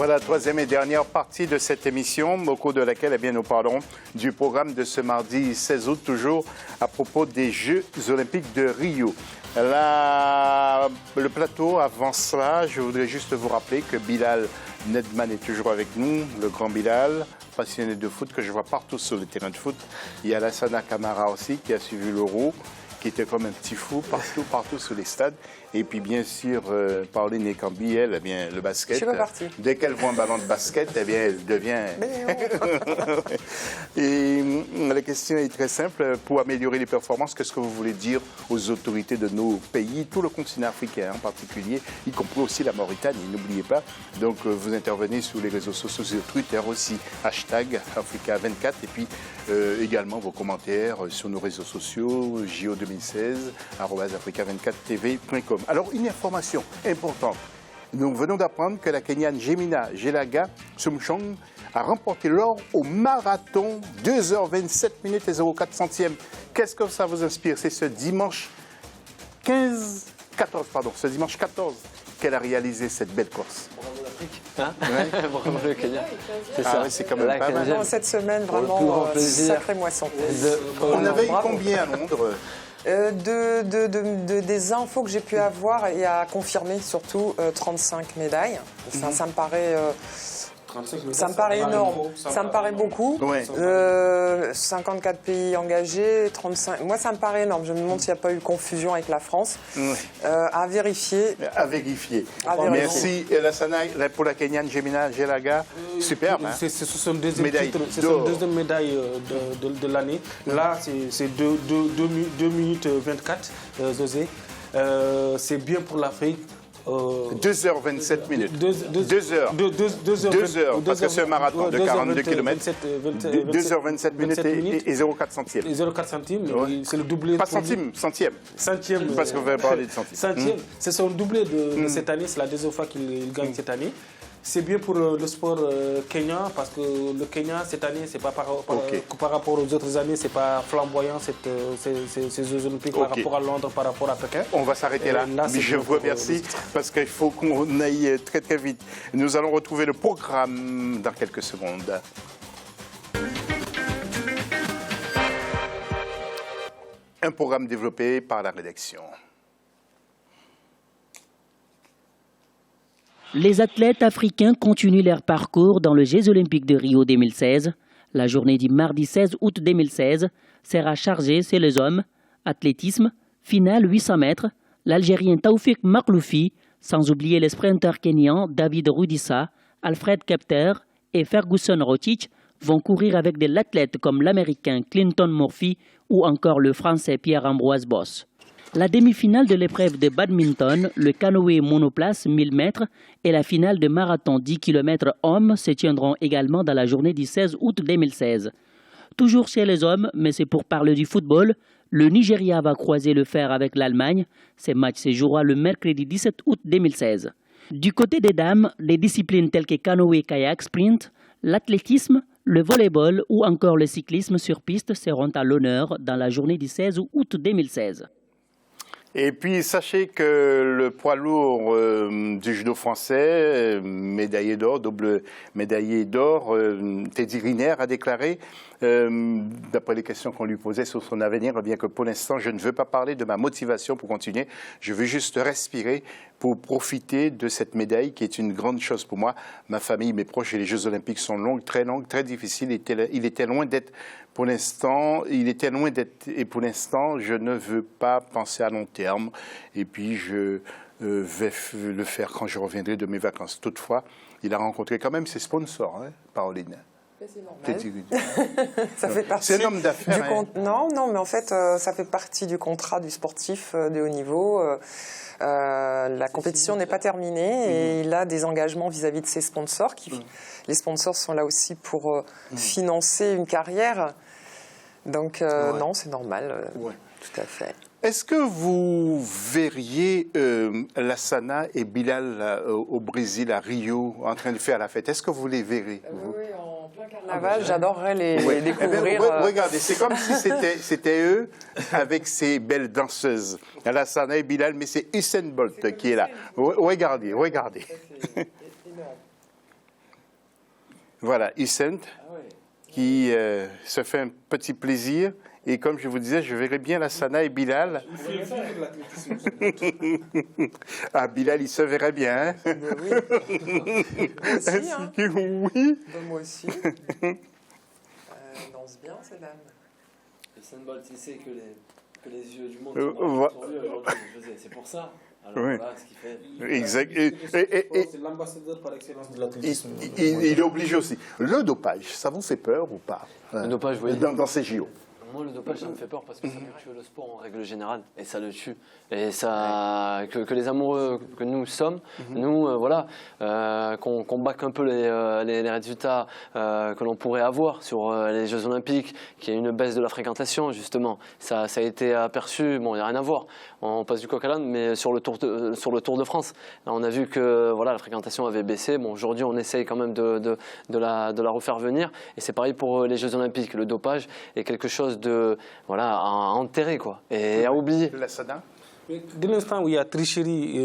Voilà la troisième et dernière partie de cette émission, au cours de laquelle nous parlerons du programme de ce mardi 16 août, toujours à propos des Jeux olympiques de Rio. Le plateau, avant cela, je voudrais juste vous rappeler que Bilal Nedman est toujours avec nous, le grand Bilal, passionné de foot que je vois partout sur le terrain de foot. Il y a Lassana Camara aussi qui a suivi l'Euro, qui était comme un petit fou partout sur les stades. Et puis bien sûr, Pauline Ekambi, elle, eh bien, le basket. Je suis pas partie. Dès qu'elle voit un ballon de basket, eh bien, elle devient... Et la question est très simple. Pour améliorer les performances, qu'est-ce que vous voulez dire aux autorités de nos pays, tout le continent africain en particulier, y compris aussi la Mauritanie, n'oubliez pas. Donc, vous intervenez sur les réseaux sociaux, sur Twitter aussi, hashtag Africa24, et puis également vos commentaires sur nos réseaux sociaux, JO2016, @africa24tv.com. Alors, une information importante. Nous venons d'apprendre que la Kenyane Jemina Jelaga Sumchong a remporté l'or au marathon, 2h27 minutes et 04 centièmes. Qu'est-ce que ça vous inspire? C'est ce dimanche 14 qu'elle a réalisé cette belle course. Bravo l'Afrique, hein? Ouais. Bravo le Kenya. C'est ça. Oui, c'est quand même pas mal. Cette semaine, vraiment, sacrée moisson. On avait eu combien à Londres? Des infos que j'ai pu avoir et à confirmer, surtout 35 médailles. Ça me paraît... ça me paraît énorme, ça me paraît beaucoup. Ouais. 54 pays engagés, 35. Moi, ça me paraît énorme. Je me demande s'il n'y a pas eu confusion avec la France. Ouais. À vérifier. À vérifier. Merci, Lassana, pour la Kenyane Jemina Jelaga. Superbe. Hein? C'est son deuxième médaille de l'année. Là, c'est 2 minutes 24, José. C'est bien pour l'Afrique. 2h27 minutes. 2 heures. 2 heures, parce que c'est un marathon de 42 km. 2h27 minutes et 0,4 centièmes. Et 0,4 centièmes, c'est le doublé. Pas centième, centième. Centième. Parce que vous avez parlé de centième. Centième, c'est son doublé de cette année, c'est la deuxième fois qu'il gagne cette année. C'est bien pour le sport kenyan parce que le Kenya cette année, c'est pas par rapport aux autres années, c'est pas flamboyant ces Jeux olympiques par rapport à Londres, par rapport à Pékin. On va s'arrêter là. Mais je vous remercie parce qu'il faut qu'on aille très très vite. Nous allons retrouver le programme dans quelques secondes. Un programme développé par la rédaction. Les athlètes africains continuent leur parcours dans le Jeux olympiques de Rio 2016. La journée du mardi 16 août 2016 sera chargée chez les hommes. Athlétisme, finale 800 mètres, l'Algérien Taoufik Makhloufi, sans oublier les sprinteurs kenyans David Rudissa, Alfred Kepter et Ferguson Rotich, vont courir avec des athlètes comme l'Américain Clinton Murphy ou encore le Français Pierre-Ambroise Bosse. La demi-finale de l'épreuve de badminton, le canoë monoplace 1000 mètres et la finale de marathon 10 km hommes se tiendront également dans la journée du 16 août 2016. Toujours chez les hommes, mais c'est pour parler du football, le Nigeria va croiser le fer avec l'Allemagne. Ce match se jouera le mercredi 17 août 2016. Du côté des dames, les disciplines telles que canoë, kayak, sprint, l'athlétisme, le volleyball ou encore le cyclisme sur piste seront à l'honneur dans la journée du 16 août 2016. Et puis, sachez que le poids lourd du judo français, médaillé d'or, double médaillé d'or, Teddy Riner a déclaré, d'après les questions qu'on lui posait sur son avenir, bien que pour l'instant, je ne veux pas parler de ma motivation pour continuer. Je veux juste respirer pour profiter de cette médaille qui est une grande chose pour moi. Ma famille, mes proches et les Jeux olympiques sont longues, très difficiles. Il était loin d'être... Pour l'instant, et pour l'instant, je ne veux pas penser à long terme. Et puis, je vais le faire quand je reviendrai de mes vacances. Toutefois, il a rencontré quand même ses sponsors, hein, Pauline. C'est normal. Ça fait partie. C'est un homme d'affaires. Non, mais en fait, ça fait partie du contrat du sportif de haut niveau. La compétition n'est pas terminée et il a des engagements vis-à-vis de ses sponsors. Les sponsors sont là aussi pour financer une carrière. Donc, non, c'est normal. Tout à fait. Est-ce que vous verriez Lassana et Bilal au Brésil, à Rio, en train de faire la fête? Est-ce que vous les verrez? Oui, en plein carnaval, j'adorerais les découvrir. Regardez, c'est comme si c'était eux avec ces belles danseuses. Lassana et Bilal, mais c'est Usain Bolt qui est là. Regardez. Voilà, Hissent, qui se fait un petit plaisir. Et comme je vous disais, je verrais bien Lassana et Bilal. Ah, Bilal, il se verrait bien. Hein? Oui. Moi aussi, hein. Oui. Moi aussi. Danse bien, ces dames. Usain Bolt, il sait que les yeux du monde sont vus aujourd'hui. C'est pour ça. Alors voilà ce qu'il fait. Exact. C'est l'ambassadeur par excellence de l'athlétisme. Il est obligé aussi. Le dopage, ça vous fait peur ou pas? Le dopage, oui. Dans ces JO. Moi, le dopage, ça me fait peur parce que ça tue le sport en règle générale. Et ça le tue. Et ça, que les amoureux que nous sommes, nous, voilà, qu'on back un peu les résultats que l'on pourrait avoir sur les Jeux Olympiques, qu'il y ait une baisse de la fréquentation, justement. Ça a été aperçu, bon, il n'y a rien à voir. On passe du coq à l'âne, mais sur le Tour de France, on a vu que voilà, la fréquentation avait baissé. Bon, aujourd'hui, on essaye quand même de la refaire venir. Et c'est pareil pour les Jeux Olympiques. Le dopage est quelque chose à enterrer quoi, et à oublier. Dès l'instant où il y a tricherie,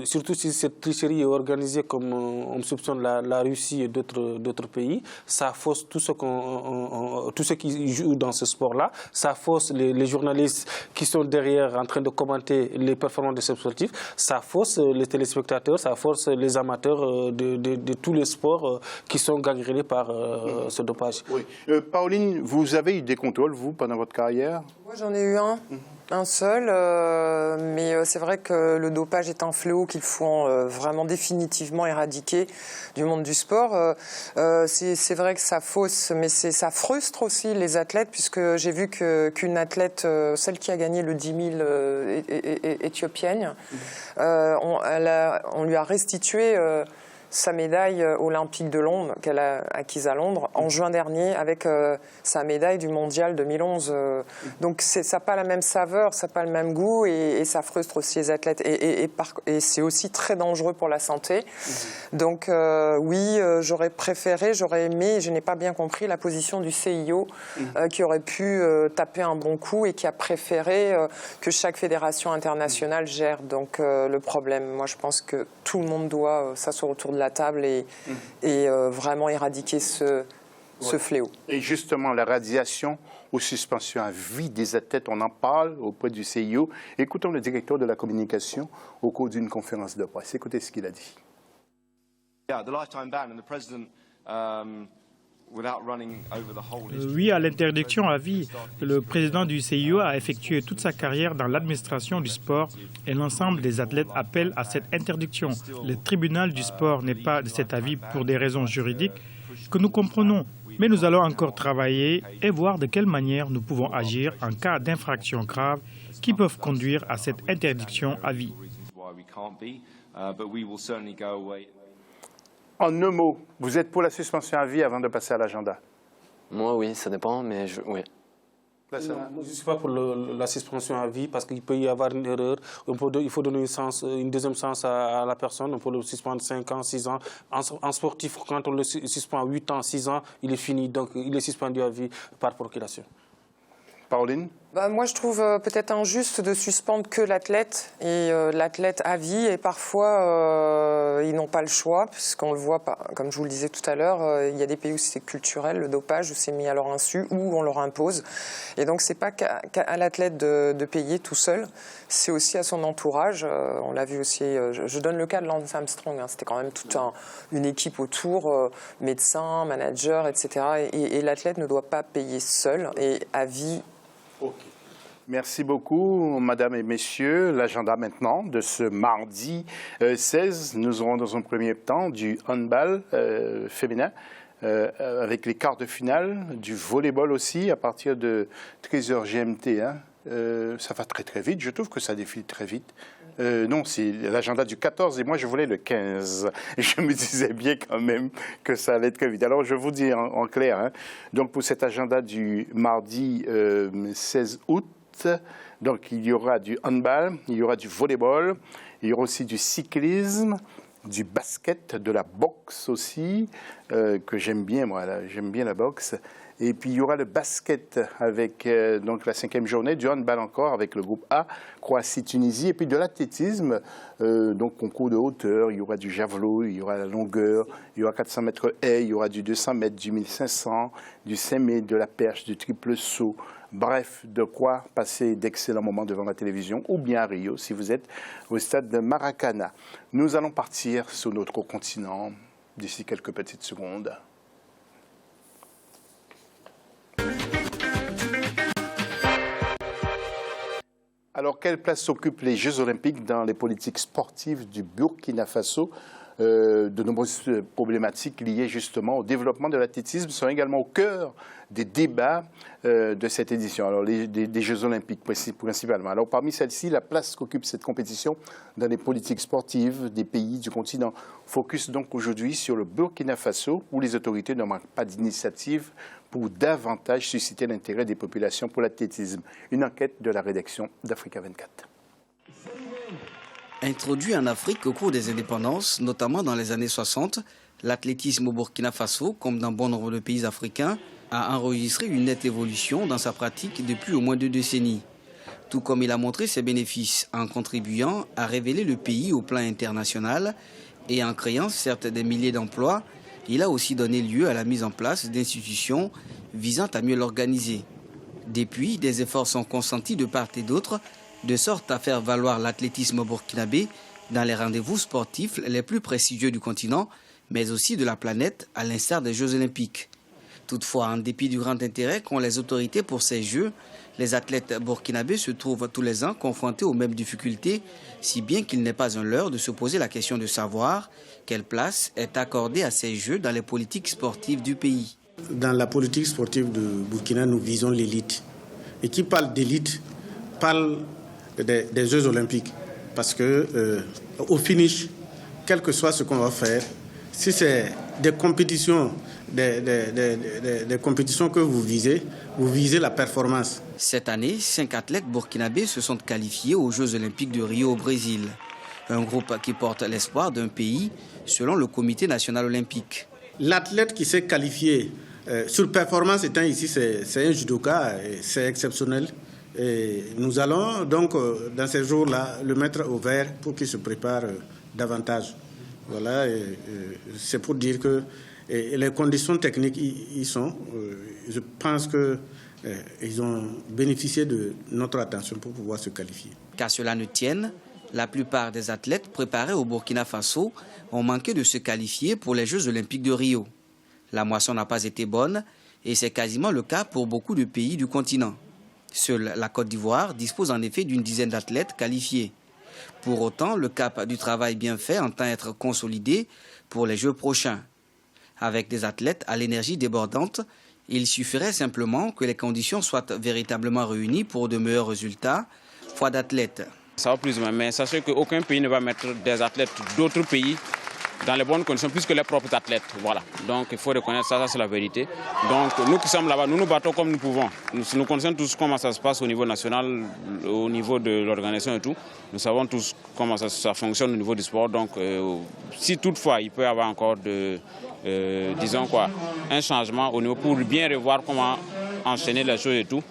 surtout si cette tricherie est organisée comme on soupçonne la Russie et d'autres pays, ça fausse tout ce qui joue dans ce sport-là, ça fausse les journalistes qui sont derrière en train de commenter les performances de ces sportifs, ça fausse les téléspectateurs, ça fausse les amateurs de tous les sports qui sont gangrénés par ce dopage. Oui. Pauline, vous avez eu des contrôles, vous, pendant votre carrière? Moi, j'en ai eu un seul, mais c'est vrai que le dopage est un fléau qu'il faut vraiment définitivement éradiquer du monde du sport. C'est vrai que ça fausse, mais ça frustre aussi les athlètes, puisque j'ai vu qu'une athlète, celle qui a gagné le 10 000 éthiopienne, on lui a restitué sa médaille olympique de Londres, qu'elle a acquise à Londres, en juin dernier, avec sa médaille du mondial 2011. Donc ça n'a pas la même saveur, ça n'a pas le même goût, et ça frustre aussi les athlètes. Et c'est aussi très dangereux pour la santé. Donc oui, j'aurais préféré, j'aurais aimé, je n'ai pas bien compris la position du CIO, qui aurait pu taper un bon coup et qui a préféré que chaque fédération internationale gère donc le problème. Moi, je pense que tout le monde doit s'asseoir autour de la table et vraiment éradiquer ce fléau. Et justement, la radiation aux suspensions à vie des athlètes, on en parle auprès du CIO. Écoutons le directeur de la communication au cours d'une conférence de presse. Écoutez ce qu'il a dit. Oui, à l'interdiction à vie, le président du CIO a effectué toute sa carrière dans l'administration du sport et l'ensemble des athlètes appellent à cette interdiction. Le tribunal du sport n'est pas de cet avis pour des raisons juridiques que nous comprenons, mais nous allons encore travailler et voir de quelle manière nous pouvons agir en cas d'infractions graves qui peuvent conduire à cette interdiction à vie. En un mot, vous êtes pour la suspension à vie avant de passer à l'agenda? Moi, oui, ça dépend, mais oui. Non, je ne suis pas pour la suspension à vie parce qu'il peut y avoir une erreur. Il faut donner une deuxième chance à la personne. On peut le suspendre 5 ans, 6 ans. En sportif, quand on le suspend 8 ans, 6 ans, il est fini. Donc, il est suspendu à vie par procuration. Pauline? Moi, je trouve peut-être injuste de suspendre que l'athlète et l'athlète à vie. Et parfois, ils n'ont pas le choix, puisqu'on le voit, comme je vous le disais tout à l'heure, il y a des pays où c'est culturel, le dopage, où c'est mis à leur insu, où on leur impose. Et donc, c'est pas qu'à l'athlète de payer tout seul, c'est aussi à son entourage. On l'a vu aussi, je donne le cas de Lance Armstrong, hein, c'était quand même toute une équipe autour, médecins, managers, etc. Et l'athlète ne doit pas payer seul et à vie. Ok. Merci beaucoup, Madame et Messieurs. L'agenda maintenant de ce mardi 16, nous aurons dans un premier temps du handball féminin avec les quarts de finale, du volleyball aussi à partir de 13h GMT. Hein. Ça va très très vite, je trouve que ça défile très vite. Non, c'est l'agenda du 14 et moi je voulais le 15. Je me disais bien quand même que ça allait être très vite. Alors je vous dis en clair, hein, donc pour cet agenda du mardi 16 août, donc il y aura du handball, il y aura du volleyball, il y aura aussi du cyclisme, du basket, de la boxe aussi, que j'aime bien moi, j'aime bien la boxe. Et puis il y aura le basket avec donc la 5e journée, du handball encore avec le groupe A, Croatie-Tunisie, et puis de l'athlétisme, donc concours de hauteur, il y aura du javelot, il y aura la longueur, il y aura 400 mètres haies, il y aura du 200 mètres, du 1500, du 5 mètres, de la perche, du triple saut. Bref, de quoi passer d'excellents moments devant la télévision ou bien à Rio si vous êtes au stade de Maracana. Nous allons partir sur notre continent d'ici quelques petites secondes. Alors, quelle place occupent les Jeux Olympiques dans les politiques sportives du Burkina Faso? De nombreuses problématiques liées justement au développement de l'athlétisme sont également au cœur des débats de cette édition, alors des Jeux Olympiques principalement. Alors parmi celles-ci, la place qu'occupe cette compétition dans les politiques sportives des pays du continent. Focus donc aujourd'hui sur le Burkina Faso, où les autorités ne manquent pas d'initiatives pour davantage susciter l'intérêt des populations pour l'athlétisme. Une enquête de la rédaction d'Africa 24. Introduit en Afrique au cours des indépendances, notamment dans les années 60, l'athlétisme au Burkina Faso, comme dans bon nombre de pays africains, a enregistré une nette évolution dans sa pratique depuis au moins 2 décennies. Tout comme il a montré ses bénéfices en contribuant à révéler le pays au plan international et en créant certes des milliers d'emplois, il a aussi donné lieu à la mise en place d'institutions visant à mieux l'organiser. Depuis, des efforts sont consentis de part et d'autre, de sorte à faire valoir l'athlétisme burkinabé dans les rendez-vous sportifs les plus prestigieux du continent, mais aussi de la planète, à l'instar des Jeux Olympiques. Toutefois, en dépit du grand intérêt qu'ont les autorités pour ces Jeux, les athlètes burkinabés se trouvent tous les ans confrontés aux mêmes difficultés, si bien qu'il n'est pas un leurre de se poser la question de savoir quelle place est accordée à ces Jeux dans les politiques sportives du pays. Dans la politique sportive de Burkina, nous visons l'élite. Et qui parle d'élite parle des Jeux Olympiques. Parce que au finish, quel que soit ce qu'on va faire, si c'est des compétitions, des compétitions que vous visez la performance. Cette année, 5 athlètes burkinabés se sont qualifiés aux Jeux Olympiques de Rio au Brésil. Un groupe qui porte l'espoir d'un pays, selon le Comité national olympique. L'athlète qui s'est qualifié sur performance étant ici, c'est un judoka, c'est exceptionnel. Et nous allons donc, dans ces jours-là, le mettre au vert pour qu'il se prépare davantage. Voilà, c'est pour dire que les conditions techniques y sont. Je pense qu'ils ont bénéficié de notre attention pour pouvoir se qualifier. Qu'à cela ne tienne, la plupart des athlètes préparés au Burkina Faso ont manqué de se qualifier pour les Jeux Olympiques de Rio. La moisson n'a pas été bonne et c'est quasiment le cas pour beaucoup de pays du continent. Seule la Côte d'Ivoire dispose en effet d'une dizaine d'athlètes qualifiés. Pour autant, le cap du travail bien fait entend être consolidé pour les Jeux prochains. Avec des athlètes à l'énergie débordante, il suffirait simplement que les conditions soient véritablement réunies pour de meilleurs résultats. Foi d'athlètes. Ça va plus ou moins, mais sachez qu'aucun pays ne va mettre des athlètes d'autres pays dans les bonnes conditions, plus que les propres athlètes. Voilà. Donc il faut reconnaître ça, c'est la vérité. Donc nous qui sommes là-bas, nous nous battons comme nous pouvons. Nous connaissons tous comment ça se passe au niveau national, au niveau de l'organisation et tout. Nous savons tous comment ça fonctionne au niveau du sport. Donc si toutefois il peut y avoir encore un changement au niveau pour bien revoir comment enchaîner les choses et tout,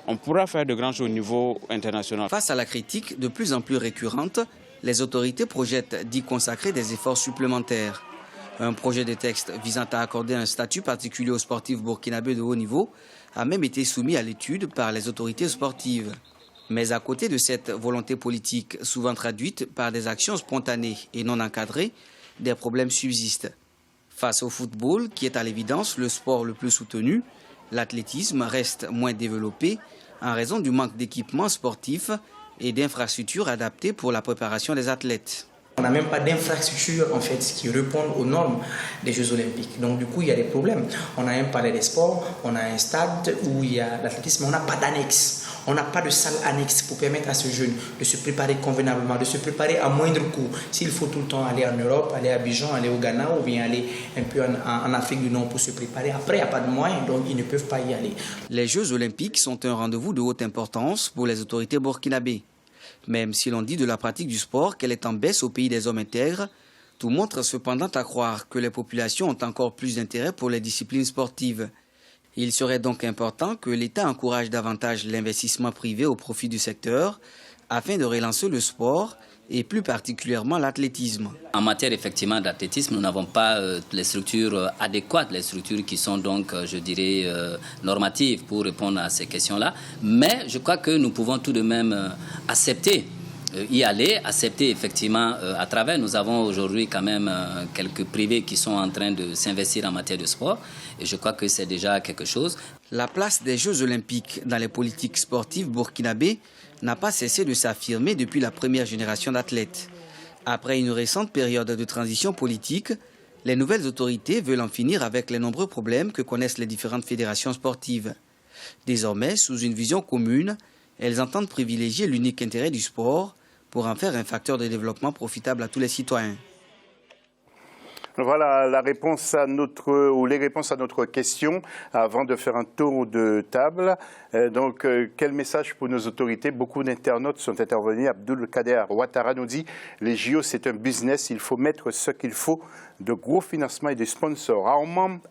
on pourra faire de grandes choses au niveau international. Face à la critique de plus en plus récurrente, les autorités projettent d'y consacrer des efforts supplémentaires. Un projet de texte visant à accorder un statut particulier aux sportifs burkinabés de haut niveau a même été soumis à l'étude par les autorités sportives. Mais à côté de cette volonté politique, souvent traduite par des actions spontanées et non encadrées, des problèmes subsistent. Face au football, qui est à l'évidence le sport le plus soutenu, l'athlétisme reste moins développé en raison du manque d'équipements sportifs et d'infrastructures adaptées pour la préparation des athlètes. On n'a même pas d'infrastructures en fait qui répondent aux normes des Jeux Olympiques. Donc du coup, il y a des problèmes. On a un palais des sports, on a un stade où il y a l'athlétisme, mais on n'a pas d'annexe. On n'a pas de salle annexe pour permettre à ce jeune de se préparer convenablement, de se préparer à moindre coût. S'il faut tout le temps aller en Europe, aller à Abidjan, aller au Ghana ou bien aller un peu en Afrique du Nord pour se préparer, après il n'y a pas de moyens, donc ils ne peuvent pas y aller. Les Jeux Olympiques sont un rendez-vous de haute importance pour les autorités burkinabées. Même si l'on dit de la pratique du sport qu'elle est en baisse au pays des hommes intègres, tout montre cependant à croire que les populations ont encore plus d'intérêt pour les disciplines sportives. Il serait donc important que l'État encourage davantage l'investissement privé au profit du secteur afin de relancer le sport et plus particulièrement l'athlétisme. En matière effectivement d'athlétisme, nous n'avons pas les structures adéquates, les structures qui sont donc, je dirais, normatives pour répondre à ces questions-là. Mais je crois que nous pouvons tout de même accepter y aller, accepter effectivement à travers. Nous avons aujourd'hui quand même quelques privés qui sont en train de s'investir en matière de sport et je crois que c'est déjà quelque chose. La place des Jeux olympiques dans les politiques sportives burkinabées n'a pas cessé de s'affirmer depuis la première génération d'athlètes. Après une récente période de transition politique, les nouvelles autorités veulent en finir avec les nombreux problèmes que connaissent les différentes fédérations sportives. Désormais, sous une vision commune, elles entendent privilégier l'unique intérêt du sport pour en faire un facteur de développement profitable à tous les citoyens. Voilà la réponse à les réponses à notre question avant de faire un tour de table. Quel message pour nos autorités? Beaucoup d'internautes sont intervenus. Abdul-Kader Ouattara nous dit « Les JO, c'est un business, il faut mettre ce qu'il faut de gros financements et des sponsors. »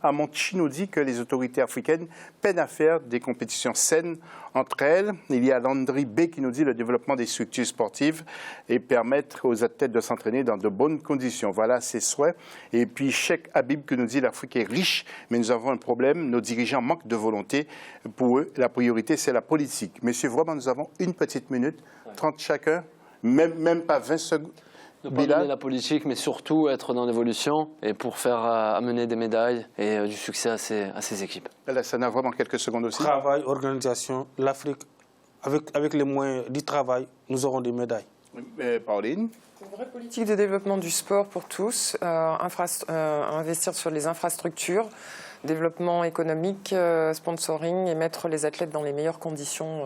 Amonchi nous dit que les autorités africaines peinent à faire des compétitions saines entre elles. Il y a Landry B qui nous dit le développement des structures sportives et permettre aux athlètes de s'entraîner dans de bonnes conditions. Voilà ses souhaits. Et puis Cheikh Habib qui nous dit l'Afrique est riche, mais nous avons un problème. Nos dirigeants manquent de volonté. Pour eux, la priorité, c'est la politique. Messieurs, vraiment, nous avons une petite minute, 30 chacun, même pas 20 secondes. Ne pas donner la politique, mais surtout être dans l'évolution et pour faire amener des médailles et du succès à ces équipes. Là, ça n'a vraiment quelques secondes aussi. Travail, organisation, l'Afrique, avec les moyens du travail, nous aurons des médailles. Pauline? Une vraie politique de développement du sport pour tous, investir sur les infrastructures, développement économique, sponsoring et mettre les athlètes dans les meilleures conditions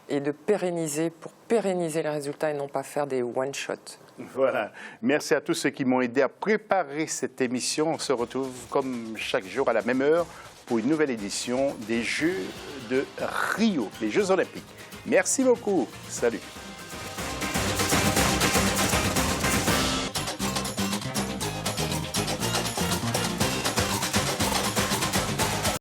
et de pérenniser les résultats et non pas faire des one-shots. Voilà. Merci à tous ceux qui m'ont aidé à préparer cette émission. On se retrouve comme chaque jour à la même heure pour une nouvelle édition des Jeux de Rio, les Jeux Olympiques. Merci beaucoup. Salut.